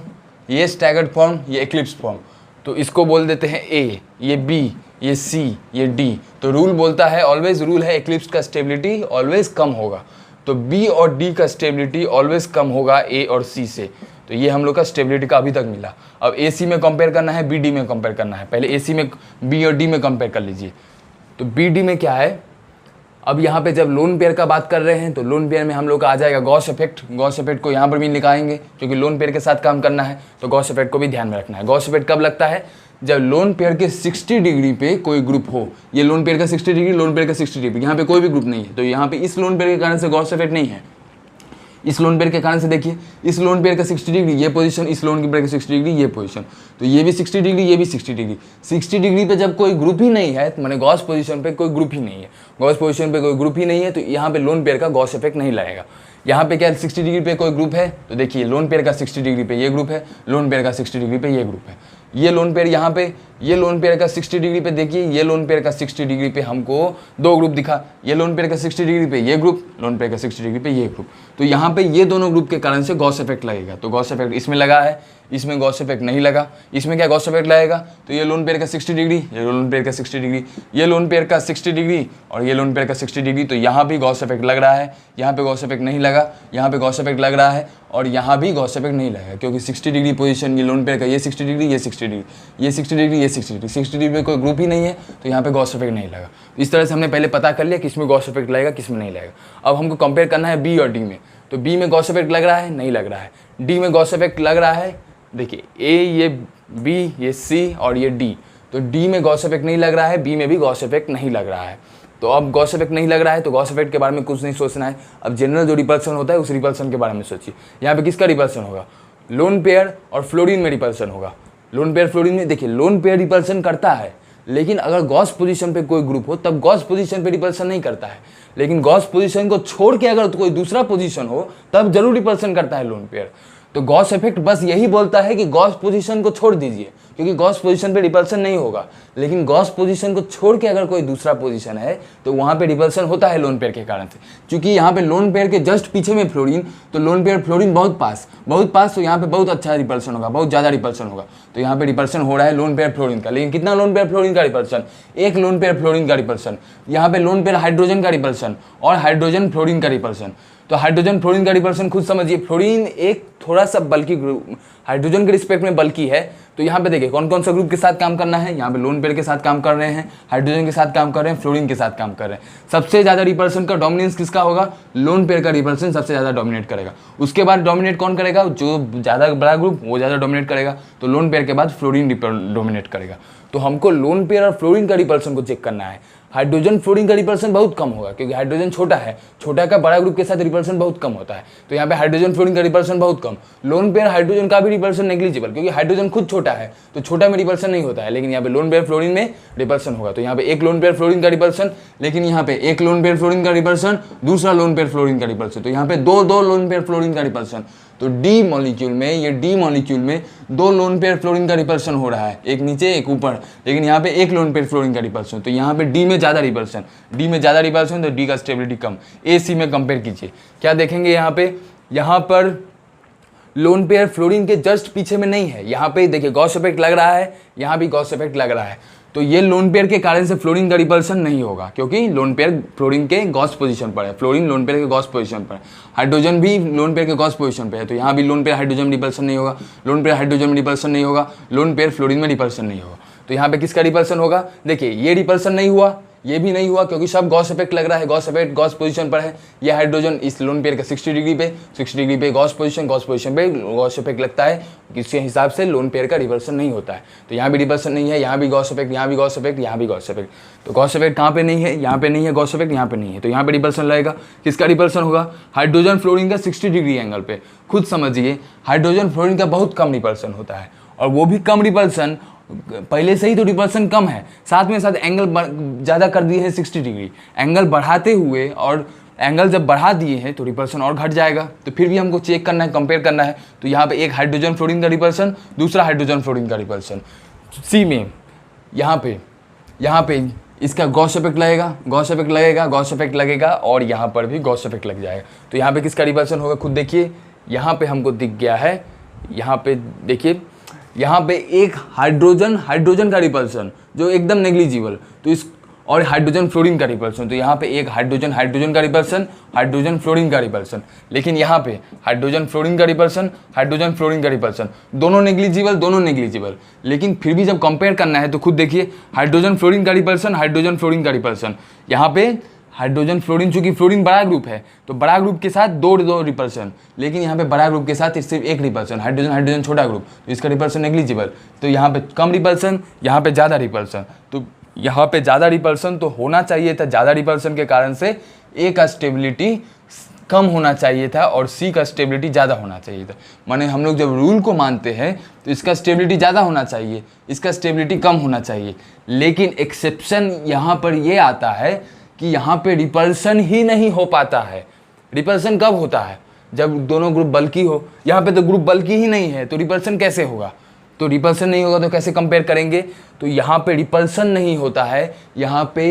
ये स्टैगर्ड फॉर्म, ये एक्लिप्स फॉर्म। तो इसको बोल देते हैं ए, ये बी, ये सी, ये डी। तो रूल बोलता है, ऑलवेज रूल है, एक्लिप्स का स्टेबिलिटी ऑलवेज कम होगा। तो बी और डी का स्टेबिलिटी ऑलवेज कम होगा ए और सी से। तो ये हम लोग का स्टेबिलिटी का अभी तक मिला। अब ए सी में कंपेयर करना है, बी डी में कंपेयर करना है। पहले ए सी में बी और डी में कंपेयर कर लीजिए। तो बी डी में क्या है, अब यहाँ पे जब लोन पेयर का बात कर रहे हैं तो लोन पेयर में हम लोग का आ जाएगा गॉस इफेक्ट। गॉस इफेक्ट को यहाँ पर भी निकालेंगे क्योंकि लोन पेयर के साथ काम करना है, तो गॉस इफेक्ट को भी ध्यान में रखना है। गॉस इफेक्ट कब लगता है, जब लोन पेयर के 60 डिग्री पे कोई ग्रुप हो। ये लोन पेयर का 60 डिग्री, लोन पेयर का 60 डिग्री, यहाँ पे कोई भी ग्रुप नहीं है। तो यहाँ पे इस लोन पेयर के कारण से गॉस इफेक्ट नहीं है। इस लोन पेयर के कारण से देखिए, इस लोन पेयर का 60 डिग्री ये पोजीशन, इस लोन पेयर का 60 डिग्री ये पोजीशन, तो ये भी 60 डिग्री, ये भी 60 डिग्री। 60 डिग्री पे जब कोई ग्रुप ही नहीं है, माने गॉस पोजीशन पे कोई ग्रुप ही नहीं है, गॉस पोजीशन पे कोई ग्रुप ही नहीं है, तो यहाँ पे लोन पेयर का गॉस इफेक्ट नहीं लगेगा। यहाँ पे क्या 60 डिग्री पे कोई ग्रुप है, तो देखिए लोन पेयर का 60 डिग्री पे ये ग्रुप है, लोन पेयर का 60 डिग्री पे ये ग्रुप है। ये लोन पेयर यहाँ पे, ये लोन पेयर का 60 डिग्री पे देखिए, ये लोन पेयर का 60 डिग्री पे हमको 2 ग्रुप दिखा। ये लोन पेयर का 60 डिग्री पे ये ग्रुप, लोन पेयर का 60 डिग्री पे ये ग्रुप। तो यहाँ पे ये दोनों ग्रुप के कारण से गॉस इफेक्ट लगेगा। तो गॉस इफेक्ट इसमें लगा है, इसमें गॉस इफेक्ट नहीं लगा। इसमें क्या गॉस इफेक्ट लगेगा, तो ये लोन पेयर का 60 डिग्री, ये लोन पेयर का 60 डिग्री, ये लोन पेयर का 60 डिग्री और ये लोन पेयर का 60 डिग्री। तो यहाँ भी गॉस इफेक्ट लग रहा है, यहाँ पे गॉस इफेक्ट नहीं लगा, यहाँ पे गॉस इफेक्ट लग रहा है और यहाँ भी गॉस इफेक्ट नहीं लगेगा क्योंकि 60 डिग्री पोजीशन, ये लोन पेयर का ये 60 डिग्री, ये 60 डिग्री, ये 60 डिग्री, ये 60 डिग्री, 60 डिग्री में कोई ग्रुप ही नहीं है, तो यहाँ पे गॉस इफेक्ट नहीं लगा। इस तरह से हमने पहले पता कर लिया किसमें गॉस इफेक्ट लगेगा, किसमें नहीं लगेगा। अब हमको कंपेयर करना है बी और डी में। तो बी में गॉस इफेक्ट लग रहा है, नहीं लग रहा है। डी में गॉस इफेक्ट लग रहा है, देखिए ए, ये बी, ये सी और ये डी। तो डी में गॉस इफेक्ट नहीं लग रहा है, बी में भी गॉस इफेक्ट नहीं लग रहा है। तो अब गॉस इफेक्ट नहीं लग रहा है तो गॉस इफेक्ट के बारे में कुछ नहीं सोचना है। अब जनरल जो रिपल्सन होता है उस रिपल्सन के बारे में सोचिए। यहाँ पे किसका रिपल्सन होगा, लोन पेयर और फ्लोरीन में रिपल्सन होगा। लोन पेयर फ्लोरीन में देखिए, लोन पेयर रिपल्सन करता है, लेकिन अगर गॉस पोजीशन पे कोई ग्रुप हो तब गॉस पोजीशन पे रिपल्सन नहीं करता है। लेकिन गॉस पोजीशन को छोड़ के अगर कोई दूसरा पोजीशन हो तब जरूर रिपल्सन करता है लोन पेयर। तो गॉस इफेक्ट बस यही बोलता है कि गॉस पोजीशन को छोड़ दीजिए, क्योंकि गॉस पोजीशन पे रिपल्सन नहीं होगा। लेकिन गॉस पोजीशन को छोड़ के अगर कोई दूसरा पोजीशन है तो वहाँ पे रिपल्सन होता है लोन पेयर के कारण से। क्योंकि यहाँ पे लोन पेयर के जस्ट पीछे में फ्लोरीन, तो लोन पेयर फ्लोरीन बहुत पास, तो यहाँ पे बहुत अच्छा रिपल्सन होगा, बहुत ज़्यादा रिपल्सन होगा। तो यहाँ पे रिपल्सन हो रहा है लोन पेयर फ्लोरीन का। लेकिन कितना लोन पेयर फ्लोरीन का रिपल्सन, एक लोन पेयर फ्लोरीन का रिपल्सन। यहाँ पे लोन पेयर हाइड्रोजन का रिपल्सन और हाइड्रोजन फ्लोरीन का रिपल्सन। तो हाइड्रोजन फ्लोरीन का रिपल्सन खुद समझिए। फ्लोरीन एक थोड़ा सा बल्कि ग्रुप, हाइड्रोजन के रिस्पेक्ट में बल्कि है। तो यहाँ पे देखिए कौन कौन सा ग्रुप के साथ काम करना है, यहाँ पे लोन पेयर के साथ काम कर रहे हैं, हाइड्रोजन के साथ काम कर रहे हैं, फ्लोरीन के साथ काम कर रहे हैं। सबसे ज़्यादा रिपल्सन का डोमिनेंस किसका होगा, लोन पेयर का रिपल्सन सबसे ज़्यादा डोमिनेट करेगा। उसके बाद डोमिनेट कौन करेगा, जो ज़्यादा बड़ा ग्रुप वो ज़्यादा डोमिनेट करेगा। तो लोन पेयर के बाद फ्लोरीन डोमिनेट करेगा। तो हमको लोन पेयर और फ्लोरीन का रिपल्सन को चेक करना है। हाइड्रोजन फ्लोरीन का रिपल्सन बहुत कम होगा क्योंकि हाइड्रोजन छोटा है, छोटा का बड़ा ग्रुप के साथ रिपल्सन बहुत कम होता है। तो यहाँ पे हाइड्रोजन फ्लोरीन का रिपल्सन बहुत कम। लोन पेयर हाइड्रोजन का भी रिपल्सन नेग्लिजिबल, क्योंकि हाइड्रोजन खुद छोटा है तो छोटा में रिपल्सन नहीं होता है। लेकिन यहाँ पे लोन पेयर फ्लोरीन में रिपल्सन होगा। तो यहाँ पे एक लोन पेयर फ्लोरीन का रिपल्सन, लेकिन यहाँ पे एक लोन पेयर फ्लोरीन का रिपल्सन, दूसरा लोन पेयर फ्लोरीन का रिपल्सन। तो यहाँ पे दो लोन पेयर फ्लोरीन का रिपल्सन। तो डी मॉलिक्यूल में, ये डी मॉलिक्यूल में 2 लोन पेयर फ्लोरीन का रिपल्सन हो रहा है, एक नीचे एक ऊपर। लेकिन यहाँ पे एक लोन पेयर फ्लोरीन का रिपल्सन। तो यहाँ पे डी में ज़्यादा रिपल्सन, डी में ज़्यादा रिपल्सन, तो डी का स्टेबिलिटी कम। ए सी में कंपेयर कीजिए, क्या देखेंगे यहाँ पर लोन पेयर फ्लोरीन के जस्ट पीछे में नहीं है। यहाँ पे देखिए गॉस इफेक्ट लग रहा है, यहाँ भी गॉस इफेक्ट लग रहा है। तो ये लोन पेयर के कारण से फ्लोरीन का रिपल्सन नहीं होगा, क्योंकि लोन पेयर फ्लोरीन के गॉस पोजीशन पर है, फ्लोरीन लोन पेयर के गॉस पोजीशन पर है, हाइड्रोजन भी लोन पेयर के गॉस पोजीशन पर है। तो यहाँ भी लोन पेयर हाइड्रोजन रिपल्सन नहीं होगा, लोन पेयर हाइड्रोजन में रिपल्सन नहीं होगा, लोन पेयर फ्लोरीन में रिपल्सन नहीं होगा। तो यहाँ पे किसका रिपल्सन होगा, देखिए ये रिपल्सन नहीं हुआ, ये भी नहीं हुआ, क्योंकि सब गॉस इफेक्ट लग रहा है, गॉस इफेक्ट गॉस पोजीशन पर है। ये हाइड्रोजन इस लोन पेयर का 60 डिग्री पे गॉस पोजीशन पे गॉस इफेक्ट लगता है, इसके हिसाब से लोन पेयर का रिपल्सन नहीं होता है। तो यहाँ भी रिपल्सन नहीं है, यहाँ भी गॉस इफेक्ट, यहाँ भी गॉस इफेक्ट, यहाँ भी गॉस इफेक्ट। तो गॉस इफेक्ट कहाँ पे नहीं है, यहाँ पे नहीं है गॉस इफेक्ट, यहाँ पे नहीं है। तो यहाँ पे रिपल्सन लगेगा, किसका रिपल्सन होगा, हाइड्रोजन फ्लोरीन का 60 डिग्री एंगल पे। खुद समझिए हाइड्रोजन फ्लोरीन का बहुत कम रिपल्सन होता है, और वो भी कम रिपल्सन, पहले से ही तो रिपल्सन कम है, साथ में साथ एंगल ज़्यादा कर दिए हैं 60 डिग्री। एंगल बढ़ाते हुए और एंगल जब बढ़ा दिए हैं तो रिपल्सन और घट जाएगा। तो फिर भी हमको चेक करना है, कंपेयर करना है। तो यहाँ पे एक हाइड्रोजन फ्लोरीन का रिपल्सन, दूसरा हाइड्रोजन फ्लोरीन का रिपल्सन। सी में यहाँ पे इसका गॉस इफेक्ट लगेगा, गॉस इफेक्ट लगेगा, गॉस इफेक्ट लगेगा और यहाँ पर भी गॉस इफेक्ट लग जाएगा। तो यहाँ पे किसका रिपल्सन होगा खुद देखिए, यहाँ पे हमको दिख गया है, यहाँ पे देखिए, यहाँ पे एक हाइड्रोजन का रिपल्सन जो एकदम नेग्लिजिबल, तो इस और हाइड्रोजन फ्लोरीन का रिपल्सन। तो यहाँ पे एक हाइड्रोजन का रिपल्सन, हाइड्रोजन फ्लोरीन का रिपल्सन। लेकिन यहाँ पे हाइड्रोजन फ्लोरीन का रिपल्सन, हाइड्रोजन फ्लोरीन का रिपल्सन, दोनों नेग्लिजिबल। लेकिन फिर भी जब कंपेयर करना है तो खुद देखिए, हाइड्रोजन फ्लोरीन का रिपल्सन, हाइड्रोजन फ्लोरीन का रिपल्सन। यहाँ पे हाइड्रोजन फ्लोरीन, चूंकि फ्लोरीन बड़ा ग्रुप है तो बड़ा ग्रुप के साथ दो रिपल्सन, लेकिन यहाँ पे बड़ा ग्रुप के साथ सिर्फ एक रिपल्सन, हाइड्रोजन छोटा ग्रुप, तो इसका रिपल्सन नेग्लिजिबल। तो यहाँ पे कम रिपल्सन, यहाँ पे ज़्यादा रिपल्सन। तो यहाँ पे ज़्यादा रिपल्सन तो होना चाहिए था, ज़्यादा रिपल्सन के कारण से ए का स्टेबिलिटी कम होना चाहिए था और सी का स्टेबिलिटी ज़्यादा होना चाहिए था। माने हम लोग जब रूल को मानते हैं तो इसका स्टेबिलिटी ज़्यादा होना चाहिए, इसका स्टेबिलिटी कम होना चाहिए। लेकिन एक्सेप्शन यहाँ पर ये आता है कि यहाँ पे रिपल्सन ही नहीं हो पाता है। रिपल्सन कब होता है? जब दोनों ग्रुप बल्की हो। यहाँ पे तो ग्रुप बल्की ही नहीं है, तो रिपल्सन कैसे होगा? तो रिपल्सन नहीं होगा तो कैसे कंपेयर करेंगे? तो यहाँ पे रिपल्सन नहीं होता है, यहाँ पे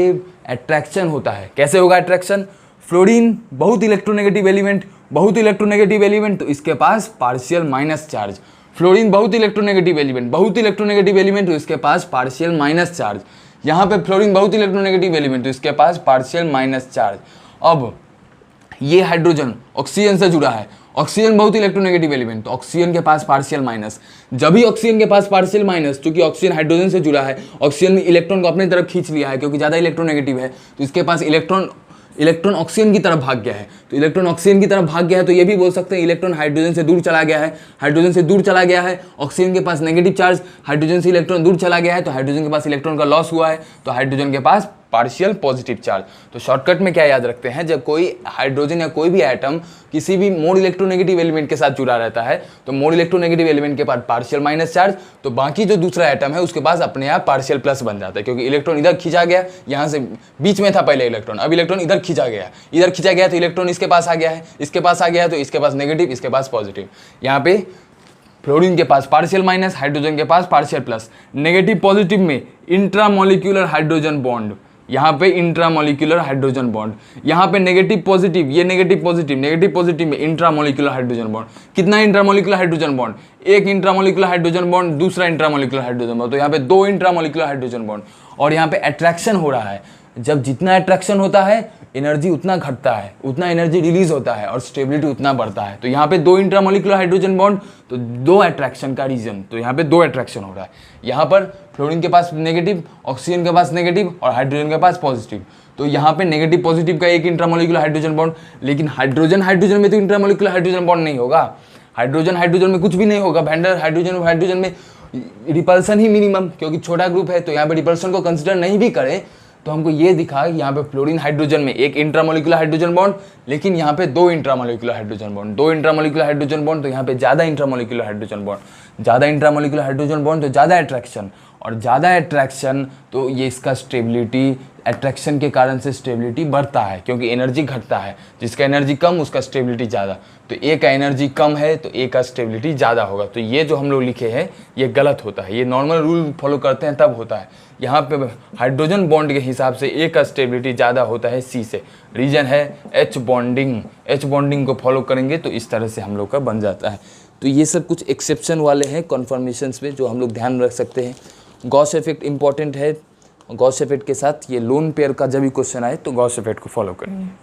अट्रैक्शन होता है। कैसे होगा अट्रैक्शन? फ्लोरीन बहुत इलेक्ट्रोनेगेटिव एलिमेंट, तो इसके पास पार्शियल माइनस चार्ज। फ्लोरीन बहुत इलेक्ट्रोनेगेटिव एलिमेंट, तो इसके पास पार्शियल माइनस चार्ज। यहाँ पे फ्लोरीन बहुत इलेक्ट्रोनेगेटिव एलिमेंट, तो इसके पास पार्शियल माइनस चार्ज। अब ये हाइड्रोजन ऑक्सीजन से जुड़ा है, ऑक्सीजन बहुत इलेक्ट्रोनेगेटिव एलिमेंट, तो ऑक्सीजन के पास पार्शियल माइनस। जब भी ऑक्सीजन के पास पार्शियल माइनस, क्योंकि ऑक्सीजन हाइड्रोजन से जुड़ा है, ऑक्सीजन में इलेक्ट्रॉन को अपनी तरफ खींच लिया है क्योंकि ज़्यादा इलेक्ट्रोनेगेटिव है, तो इसके पास इलेक्ट्रॉन ऑक्सीजन की तरफ भाग गया है। तो इलेक्ट्रॉन ऑक्सीजन की तरफ भाग गया है तो ये भी बोल सकते हैं इलेक्ट्रॉन हाइड्रोजन से दूर चला गया है, ऑक्सीजन के पास नेगेटिव चार्ज, हाइड्रोजन से इलेक्ट्रॉन दूर चला गया है तो हाइड्रोजन के पास इलेक्ट्रॉन का लॉस हुआ है, तो हाइड्रोजन के पास पार्शियल पॉजिटिव चार्ज। तो शॉर्टकट में क्या याद रखते हैं, जब कोई हाइड्रोजन या कोई भी एटम किसी भी मोर इलेक्ट्रोनेगेटिव एलिमेंट के साथ जुड़ा रहता है तो मोर इलेक्ट्रोनेगेटिव एलिमेंट के पास पार्शियल माइनस चार्ज, तो बाकी जो दूसरा एटम है उसके पास अपने आप पार्शियल प्लस बन जाता है, क्योंकि इलेक्ट्रॉन इधर खींचा गया, यहाँ से बीच में था पहले इलेक्ट्रॉन, अब इलेक्ट्रॉन इधर खींचा गया तो इलेक्ट्रॉन इसके पास आ गया है, तो इसके पास नेगेटिव, इसके पास पॉजिटिव। यहाँ पे फ्लोरीन के पास पार्शियल माइनस, हाइड्रोजन के पास पार्शियल प्लस। नेगेटिव पॉजिटिव में इंट्रामोलिक्यूलर हाइड्रोजन बॉन्ड, यहाँ पे इंट्रामोलिक्यूलर हाइड्रोजन बॉन्ड, यहाँ पे नेगेटिव पॉजिटिव, ये नेगेटिव पॉजिटिव में इंट्रामोलिक्यूलर हाइड्रोजन बॉन्ड। कितना इंट्रामोलिक्यूलर हाइड्रोजन बॉन्ड? एक इंट्रामोलिक्यूलर हाइड्रोजन बॉन्ड, दूसरा इंट्रामोलिक्यूलर हाइड्रोजन बॉन्ड, तो यहाँ पे दो इंट्रामोलिक्यूलर हाइड्रोजन बॉन्ड। और यहाँ पे अट्रैक्शन हो रहा है, जब जितना अट्रैक्शन होता है एनर्जी उतना घटता है, उतना एनर्जी रिलीज होता है और स्टेबिलिटी उतना बढ़ता है। तो यहाँ पे दो इंट्रामोलिक्यूलर हाइड्रोजन बॉन्ड, तो दो अट्रैक्शन का रीजन, तो यहाँ पे दो अट्रैक्शन हो रहा है। यहाँ पर फ्लोरीन के पास नेगेटिव, ऑक्सीजन के पास नेगेटिव और हाइड्रोजन के पास पॉजिटिव, तो यहाँ पे नेगेटिव पॉजिटिव का एक इंट्रामोलिक्यूलर हाइड्रोजन बॉन्ड। लेकिन हाइड्रोजन में तो इंट्रामोलिक्यूलर हाइड्रोजन बॉन्ड नहीं होगा, हाइड्रोजन में कुछ भी नहीं होगा। वैन हाइड्रोजन में रिपल्सन ही मिनिमम, क्योंकि छोटा ग्रुप है, तो यहाँ पे रिपल्सन को कंसिडर नहीं भी करें तो हमको ये दिखा यहाँ पे फ्लोरीन हाइड्रोजन में एक इंट्रामोलिक्यूलर हाइड्रोजन बॉन्ड, लेकिन यहाँ पे दो इंट्रामोलिक्यूलर हाइड्रोजन बॉन्ड, तो यहाँ पे ज़्यादा इंट्रामोलिक्यूलर हाइड्रोजन बॉन्ड, तो ज़्यादा अट्रैक्शन, और ज़्यादा अट्रैक्शन तो ये इसका स्टेबिलिटी, अट्रैक्शन के कारण से स्टेबिलिटी बढ़ता है, क्योंकि एनर्जी घटता है। जिसका एनर्जी कम उसका स्टेबिलिटी ज़्यादा, तो ए का एनर्जी कम है तो ए का स्टेबिलिटी ज़्यादा होगा। तो ये जो हम लोग लिखे हैं ये गलत होता है, ये नॉर्मल रूल फॉलो करते हैं तब होता है। यहाँ पे हाइड्रोजन बॉन्ड के हिसाब से ए का स्टेबिलिटी ज़्यादा होता है सी से। रीजन है एच बॉन्डिंग को फॉलो करेंगे तो इस तरह से हम लोग का बन जाता है। तो ये सब कुछ एक्सेप्शन वाले हैं कन्फर्मेशंस में जो हम लोग ध्यान रख सकते हैं। गॉस इफेक्ट इंपॉर्टेंट है, गॉस इफेक्ट के साथ ये लोन पेयर का जब भी क्वेश्चन आए तो गॉस इफेक्ट को फॉलो करेंगे।